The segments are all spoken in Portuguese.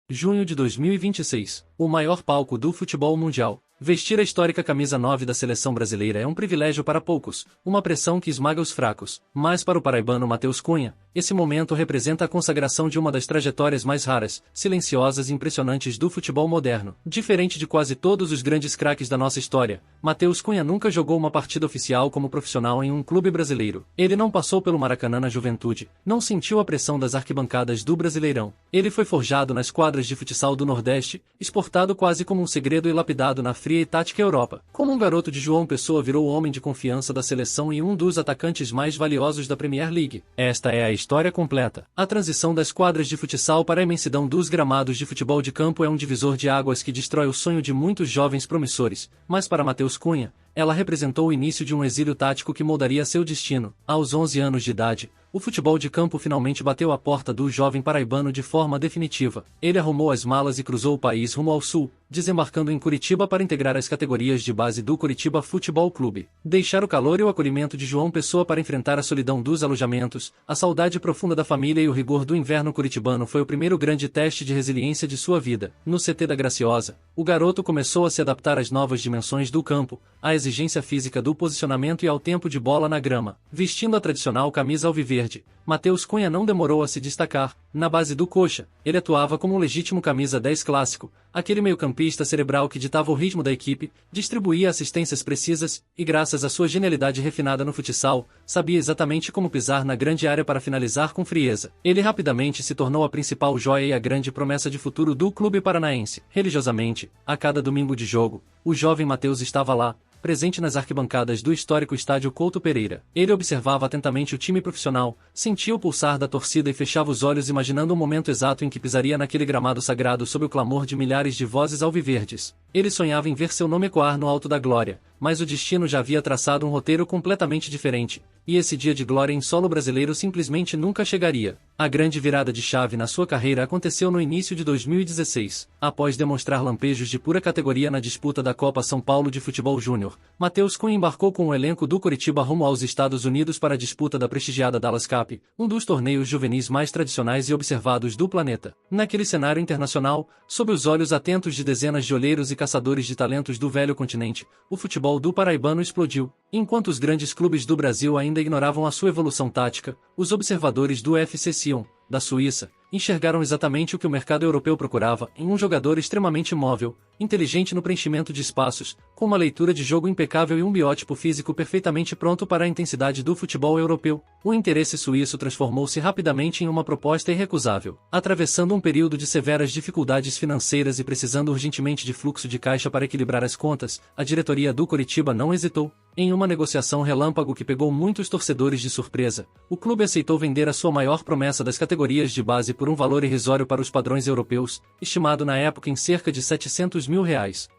Junho de 2026. O maior palco do futebol mundial. Vestir a histórica camisa 9 da seleção brasileira é um privilégio para poucos, uma pressão que esmaga os fracos. Mas para o paraibano Matheus Cunha, esse momento representa a consagração de uma das trajetórias mais raras, silenciosas e impressionantes do futebol moderno. Diferente de quase todos os grandes craques da nossa história, Matheus Cunha nunca jogou uma partida oficial como profissional em um clube brasileiro. Ele não passou pelo Maracanã na juventude, não sentiu a pressão das arquibancadas do Brasileirão. Ele foi forjado nas quadras de futsal do Nordeste, exportado quase como um segredo e lapidado na fria e tática Europa. Como um garoto de João Pessoa virou o homem de confiança da seleção e um dos atacantes mais valiosos da Premier League. Esta é a história completa. A transição das quadras de futsal para a imensidão dos gramados de futebol de campo é um divisor de águas que destrói o sonho de muitos jovens promissores, mas para Matheus Cunha, ela representou o início de um exílio tático que moldaria seu destino. Aos 11 anos de idade, o futebol de campo finalmente bateu à porta do jovem paraibano de forma definitiva. Ele arrumou as malas e cruzou o país rumo ao sul, desembarcando em Curitiba para integrar as categorias de base do Curitiba Futebol Clube. Deixar o calor e o acolhimento de João Pessoa para enfrentar a solidão dos alojamentos, a saudade profunda da família e o rigor do inverno curitibano foi o primeiro grande teste de resiliência de sua vida. No CT da Graciosa, o garoto começou a se adaptar às novas dimensões do campo, à exigência física do posicionamento e ao tempo de bola na grama. Vestindo a tradicional camisa alviverde, Matheus Cunha não demorou a se destacar. Na base do Coxa, ele atuava como um legítimo camisa 10 clássico, aquele meio-campista cerebral que ditava o ritmo da equipe, distribuía assistências precisas e, graças à sua genialidade refinada no futsal, sabia exatamente como pisar na grande área para finalizar com frieza. Ele rapidamente se tornou a principal joia e a grande promessa de futuro do clube paranaense. Religiosamente, a cada domingo de jogo, o jovem Matheus estava lá, presente nas arquibancadas do histórico estádio Couto Pereira. Ele observava atentamente o time profissional, sentia o pulsar da torcida e fechava os olhos imaginando o momento exato em que pisaria naquele gramado sagrado sob o clamor de milhares de vozes alviverdes. Ele sonhava em ver seu nome ecoar no alto da glória, mas o destino já havia traçado um roteiro completamente diferente, e esse dia de glória em solo brasileiro simplesmente nunca chegaria. A grande virada de chave na sua carreira aconteceu no início de 2016. Após demonstrar lampejos de pura categoria na disputa da Copa São Paulo de Futebol Júnior, Matheus Cunha embarcou com o elenco do Coritiba rumo aos Estados Unidos para a disputa da prestigiada Dallas Cup, um dos torneios juvenis mais tradicionais e observados do planeta. Naquele cenário internacional, sob os olhos atentos de dezenas de olheiros e caçadores de talentos do velho continente, o futebol do paraibano explodiu. Enquanto os grandes clubes do Brasil ainda ignoravam a sua evolução tática, os observadores do FC Sion, da Suíça, enxergaram exatamente o que o mercado europeu procurava em um jogador extremamente móvel, inteligente no preenchimento de espaços, com uma leitura de jogo impecável e um biótipo físico perfeitamente pronto para a intensidade do futebol europeu. O interesse suíço transformou-se rapidamente em uma proposta irrecusável. Atravessando um período de severas dificuldades financeiras e precisando urgentemente de fluxo de caixa para equilibrar as contas, a diretoria do Coritiba não hesitou. Em uma negociação relâmpago que pegou muitos torcedores de surpresa, o clube aceitou vender a sua maior promessa das categorias de base por um valor irrisório para os padrões europeus, estimado na época em cerca de R$700 mil.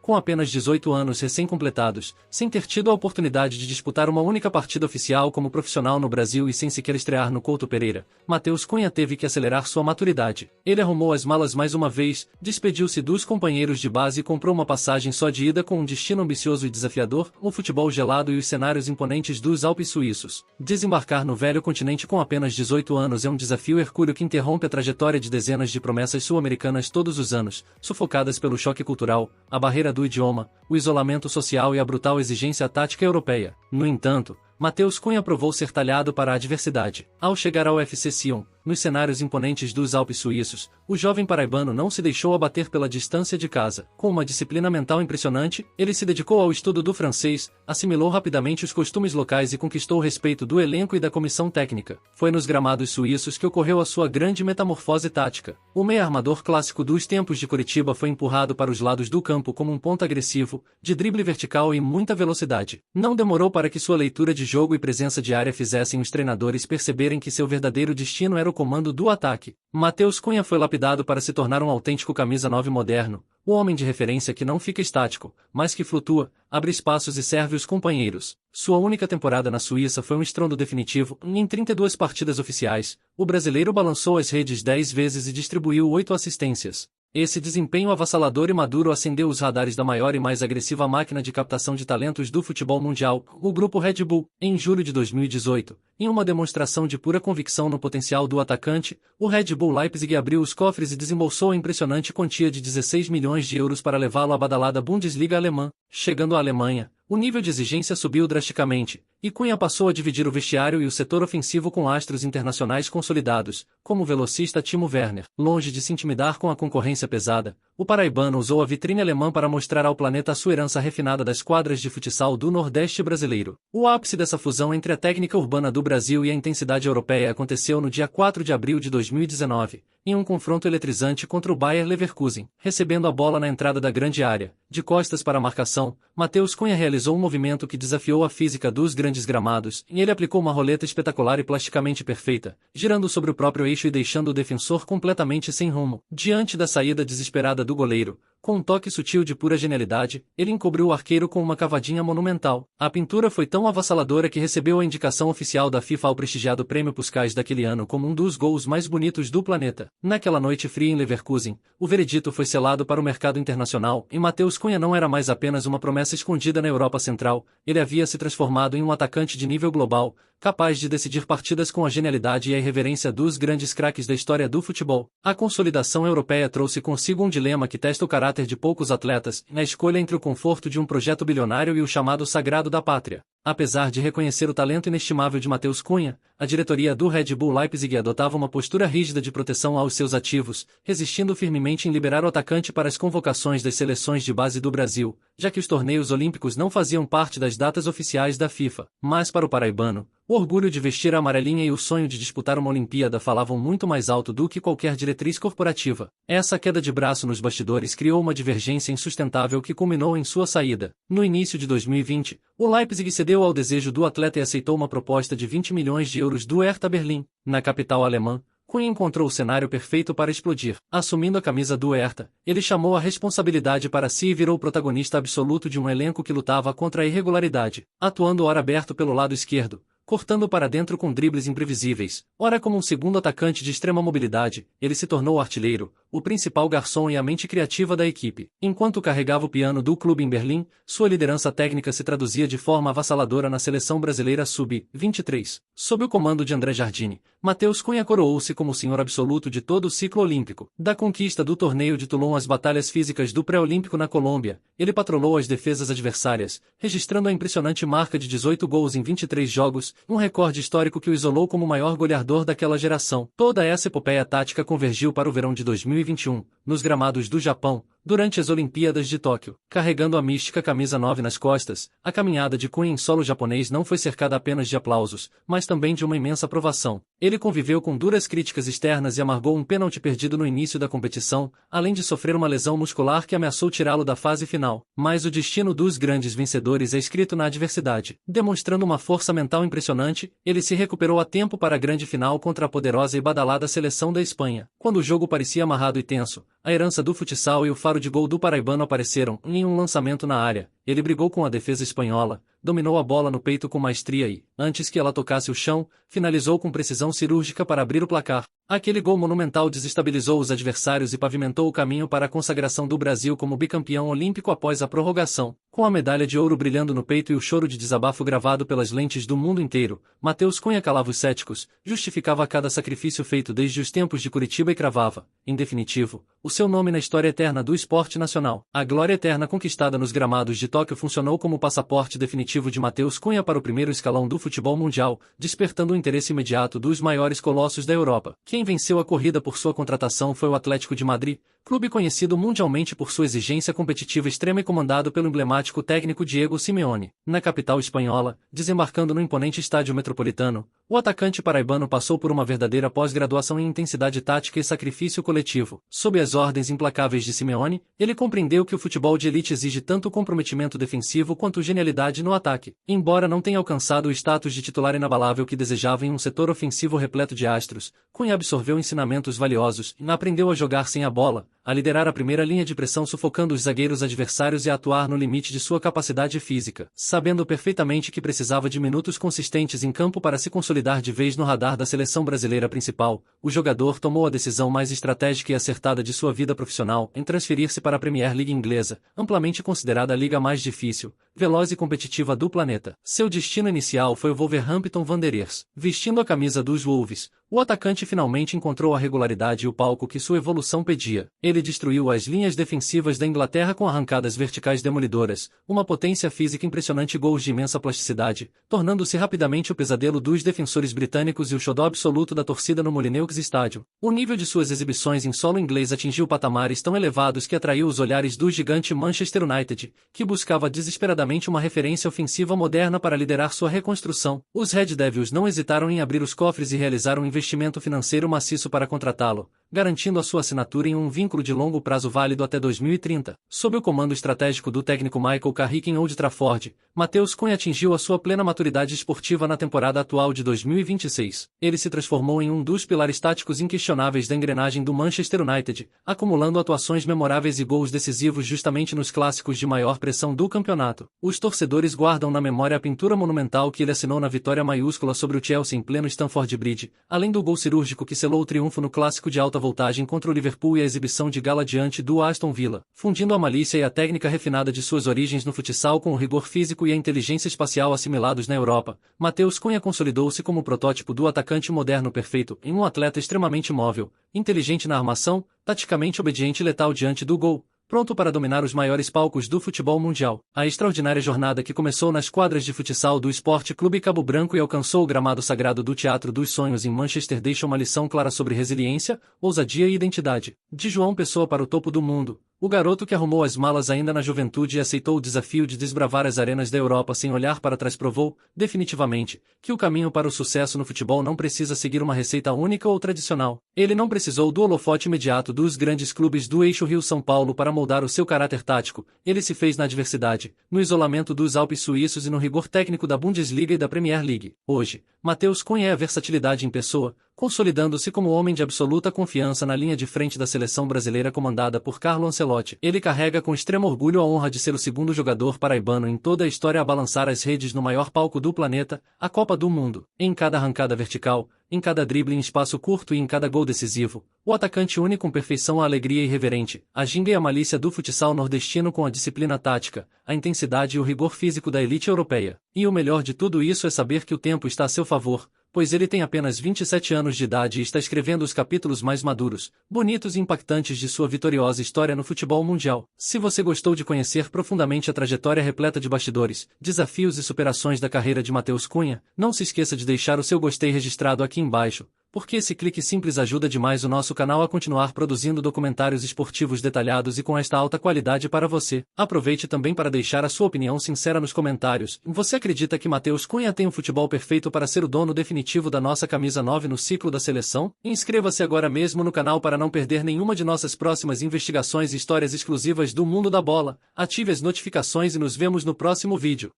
Com apenas 18 anos recém-completados, sem ter tido a oportunidade de disputar uma única partida oficial como profissional no Brasil e sem sequer estrear no Couto Pereira, Matheus Cunha teve que acelerar sua maturidade. Ele arrumou as malas mais uma vez, despediu-se dos companheiros de base e comprou uma passagem só de ida com um destino ambicioso e desafiador, o futebol gelado e os cenários imponentes dos Alpes suíços. Desembarcar no velho continente com apenas 18 anos é um desafio hercúleo que interrompe a trajetória de dezenas de promessas sul-americanas todos os anos, sufocadas pelo choque cultural, a barreira do idioma, o isolamento social e a brutal exigência tática europeia. No entanto, Matheus Cunha provou ser talhado para a adversidade. Ao chegar ao FC Sion, nos cenários imponentes dos Alpes suíços, o jovem paraibano não se deixou abater pela distância de casa. Com uma disciplina mental impressionante, ele se dedicou ao estudo do francês, assimilou rapidamente os costumes locais e conquistou o respeito do elenco e da comissão técnica. Foi nos gramados suíços que ocorreu a sua grande metamorfose tática. O meia-armador clássico dos tempos de Curitiba foi empurrado para os lados do campo como um ponta agressivo, de drible vertical e muita velocidade. Não demorou para que sua leitura de jogo e presença de área fizessem os treinadores perceberem que seu verdadeiro destino era o comando do ataque. Matheus Cunha foi lapidado para se tornar um autêntico camisa 9 moderno, o homem de referência que não fica estático, mas que flutua, abre espaços e serve os companheiros. Sua única temporada na Suíça foi um estrondo definitivo. Em 32 partidas oficiais, o brasileiro balançou as redes 10 vezes e distribuiu 8 assistências. Esse desempenho avassalador e maduro acendeu os radares da maior e mais agressiva máquina de captação de talentos do futebol mundial, o Grupo Red Bull, em julho de 2018. Em uma demonstração de pura convicção no potencial do atacante, o Red Bull Leipzig abriu os cofres e desembolsou a impressionante quantia de 16 milhões de euros para levá-lo à badalada Bundesliga alemã. Chegando à Alemanha, o nível de exigência subiu drasticamente, e Cunha passou a dividir o vestiário e o setor ofensivo com astros internacionais consolidados, como o velocista Timo Werner. Longe de se intimidar com a concorrência pesada, o paraibano usou a vitrine alemã para mostrar ao planeta a sua herança refinada das quadras de futsal do Nordeste brasileiro. O ápice dessa fusão entre a técnica urbana do Brasil e a intensidade europeia aconteceu no dia 4 de abril de 2019, em um confronto eletrizante contra o Bayer Leverkusen. Recebendo a bola na entrada da grande área, de costas para a marcação, Matheus Cunha realizou um movimento que desafiou a física dos grandes gramados, e ele aplicou uma roleta espetacular e plasticamente perfeita, girando sobre o próprio eixo e deixando o defensor completamente sem rumo. Diante da saída desesperada do goleiro, com um toque sutil de pura genialidade, ele encobriu o arqueiro com uma cavadinha monumental. A pintura foi tão avassaladora que recebeu a indicação oficial da FIFA ao prestigiado Prêmio Puskás daquele ano como um dos gols mais bonitos do planeta. Naquela noite fria em Leverkusen, o veredito foi selado para o mercado internacional, e Matheus Cunha não era mais apenas uma promessa escondida na Europa Central, ele havia se transformado em um atacante de nível global, capaz de decidir partidas com a genialidade e a irreverência dos grandes craques da história do futebol. A consolidação europeia trouxe consigo um dilema que testa o caráter de poucos atletas, na escolha entre o conforto de um projeto bilionário e o chamado sagrado da pátria. Apesar de reconhecer o talento inestimável de Matheus Cunha, a diretoria do Red Bull Leipzig adotava uma postura rígida de proteção aos seus ativos, resistindo firmemente em liberar o atacante para as convocações das seleções de base do Brasil, já que os torneios olímpicos não faziam parte das datas oficiais da FIFA. Mas para o paraibano, o orgulho de vestir a amarelinha e o sonho de disputar uma Olimpíada falavam muito mais alto do que qualquer diretriz corporativa. Essa queda de braço nos bastidores criou uma divergência insustentável que culminou em sua saída. No início de 2020, o Leipzig cedeu ao desejo do atleta e aceitou uma proposta de 20 milhões de euros do Hertha Berlim. Na capital alemã, Cunha encontrou o cenário perfeito para explodir. Assumindo a camisa do Hertha, ele chamou a responsabilidade para si e virou o protagonista absoluto de um elenco que lutava contra a irregularidade, atuando ora aberto pelo lado esquerdo, cortando para dentro com dribles imprevisíveis. Ora como um segundo atacante de extrema mobilidade, ele se tornou o artilheiro, o principal garçom e a mente criativa da equipe. Enquanto carregava o piano do clube em Berlim, sua liderança técnica se traduzia de forma avassaladora na seleção brasileira sub-23. Sob o comando de André Jardine, Matheus Cunha coroou-se como o senhor absoluto de todo o ciclo olímpico. Da conquista do torneio de Toulon às batalhas físicas do pré-olímpico na Colômbia, ele patrolou as defesas adversárias, registrando a impressionante marca de 18 gols em 23 jogos, um recorde histórico que o isolou como o maior goleador daquela geração. Toda essa epopeia tática convergiu para o verão de 2021, nos gramados do Japão, durante as Olimpíadas de Tóquio. Carregando a mística camisa 9 nas costas, a caminhada de Cunha em solo japonês não foi cercada apenas de aplausos, mas também de uma imensa aprovação. Ele conviveu com duras críticas externas e amargou um pênalti perdido no início da competição, além de sofrer uma lesão muscular que ameaçou tirá-lo da fase final. Mas o destino dos grandes vencedores é escrito na adversidade. Demonstrando uma força mental impressionante, ele se recuperou a tempo para a grande final contra a poderosa e badalada seleção da Espanha. Quando o jogo parecia amarrado e tenso, a herança do futsal e o faro de gol do paraibano apareceram em um lançamento na área. Ele brigou com a defesa espanhola, dominou a bola no peito com maestria e, antes que ela tocasse o chão, finalizou com precisão cirúrgica para abrir o placar. Aquele gol monumental desestabilizou os adversários e pavimentou o caminho para a consagração do Brasil como bicampeão olímpico após a prorrogação. Com a medalha de ouro brilhando no peito e o choro de desabafo gravado pelas lentes do mundo inteiro, Matheus Cunha calava os céticos, justificava cada sacrifício feito desde os tempos de Curitiba e cravava, em definitivo, o seu nome na história eterna do esporte nacional. A glória eterna conquistada nos gramados de Tóquio funcionou como passaporte definitivo de Matheus Cunha para o primeiro escalão do futebol mundial, despertando o interesse imediato dos maiores colossos da Europa. Quem venceu a corrida por sua contratação foi o Atlético de Madrid, clube conhecido mundialmente por sua exigência competitiva extrema e comandado pelo emblemático técnico Diego Simeone. Na capital espanhola, desembarcando no imponente estádio Metropolitano, o atacante paraibano passou por uma verdadeira pós-graduação em intensidade tática e sacrifício coletivo. Sob as ordens implacáveis de Simeone, ele compreendeu que o futebol de elite exige tanto comprometimento defensivo quanto genialidade no ataque. Embora não tenha alcançado o status de titular inabalável que desejava em um setor ofensivo repleto de astros, Cunha absorveu ensinamentos valiosos e aprendeu a jogar sem a bola, a liderar a primeira linha de pressão sufocando os zagueiros adversários e a atuar no limite de sua capacidade física. Sabendo perfeitamente que precisava de minutos consistentes em campo para se consolidar de vez no radar da seleção brasileira principal, o jogador tomou a decisão mais estratégica e acertada de sua vida profissional em transferir-se para a Premier League inglesa, amplamente considerada a liga mais difícil, veloz e competitiva do planeta. Seu destino inicial foi o Wolverhampton Wanderers. Vestindo a camisa dos Wolves, o atacante finalmente encontrou a regularidade e o palco que sua evolução pedia. Ele destruiu as linhas defensivas da Inglaterra com arrancadas verticais demolidoras, uma potência física impressionante e gols de imensa plasticidade, tornando-se rapidamente o pesadelo dos defensores britânicos e o xodó absoluto da torcida no Molineux Stadium. O nível de suas exibições em solo inglês atingiu patamares tão elevados que atraiu os olhares do gigante Manchester United, que buscava desesperadamente uma referência ofensiva moderna para liderar sua reconstrução. Os Red Devils não hesitaram em abrir os cofres e realizar um investimento financeiro maciço para contratá-lo, garantindo a sua assinatura em um vínculo de longo prazo válido até 2030. Sob o comando estratégico do técnico Michael Carrick em Old Trafford, Matheus Cunha atingiu a sua plena maturidade esportiva na temporada atual de 2026. Ele se transformou em um dos pilares táticos inquestionáveis da engrenagem do Manchester United, acumulando atuações memoráveis e gols decisivos justamente nos clássicos de maior pressão do campeonato. Os torcedores guardam na memória a pintura monumental que ele assinou na vitória maiúscula sobre o Chelsea em pleno Stamford Bridge, além do gol cirúrgico que selou o triunfo no clássico de alta voltagem contra o Liverpool e a exibição de gala diante do Aston Villa, fundindo a malícia e a técnica refinada de suas origens no futsal com o rigor físico e a inteligência espacial assimilados na Europa. Matheus Cunha consolidou-se como o protótipo do atacante moderno perfeito, em um atleta extremamente móvel, inteligente na armação, taticamente obediente e letal diante do gol, pronto para dominar os maiores palcos do futebol mundial. A extraordinária jornada que começou nas quadras de futsal do Sport Clube Cabo Branco e alcançou o gramado sagrado do Teatro dos Sonhos em Manchester deixa uma lição clara sobre resiliência, ousadia e identidade. De João Pessoa para o topo do mundo, o garoto que arrumou as malas ainda na juventude e aceitou o desafio de desbravar as arenas da Europa sem olhar para trás provou, definitivamente, que o caminho para o sucesso no futebol não precisa seguir uma receita única ou tradicional. Ele não precisou do holofote imediato dos grandes clubes do eixo Rio-São Paulo para moldar o seu caráter tático. Ele se fez na adversidade, no isolamento dos Alpes suíços e no rigor técnico da Bundesliga e da Premier League. Hoje, Matheus Cunha é a versatilidade em pessoa, consolidando-se como homem de absoluta confiança na linha de frente da seleção brasileira comandada por Carlo Ancelotti. Ele carrega com extremo orgulho a honra de ser o segundo jogador paraibano em toda a história a balançar as redes no maior palco do planeta, a Copa do Mundo. Em cada arrancada vertical, em cada drible em espaço curto e em cada gol decisivo, o atacante une com perfeição a alegria irreverente, a ginga e a malícia do futsal nordestino com a disciplina tática, a intensidade e o rigor físico da elite europeia. E o melhor de tudo isso é saber que o tempo está a seu favor, pois ele tem apenas 27 anos de idade e está escrevendo os capítulos mais maduros, bonitos e impactantes de sua vitoriosa história no futebol mundial. Se você gostou de conhecer profundamente a trajetória repleta de bastidores, desafios e superações da carreira de Matheus Cunha, não se esqueça de deixar o seu gostei registrado aqui embaixo, porque esse clique simples ajuda demais o nosso canal a continuar produzindo documentários esportivos detalhados e com esta alta qualidade para você. Aproveite também para deixar a sua opinião sincera nos comentários. Você acredita que Matheus Cunha tem um futebol perfeito para ser o dono definitivo da nossa camisa 9 no ciclo da seleção? Inscreva-se agora mesmo no canal para não perder nenhuma de nossas próximas investigações e histórias exclusivas do mundo da bola. Ative as notificações e nos vemos no próximo vídeo.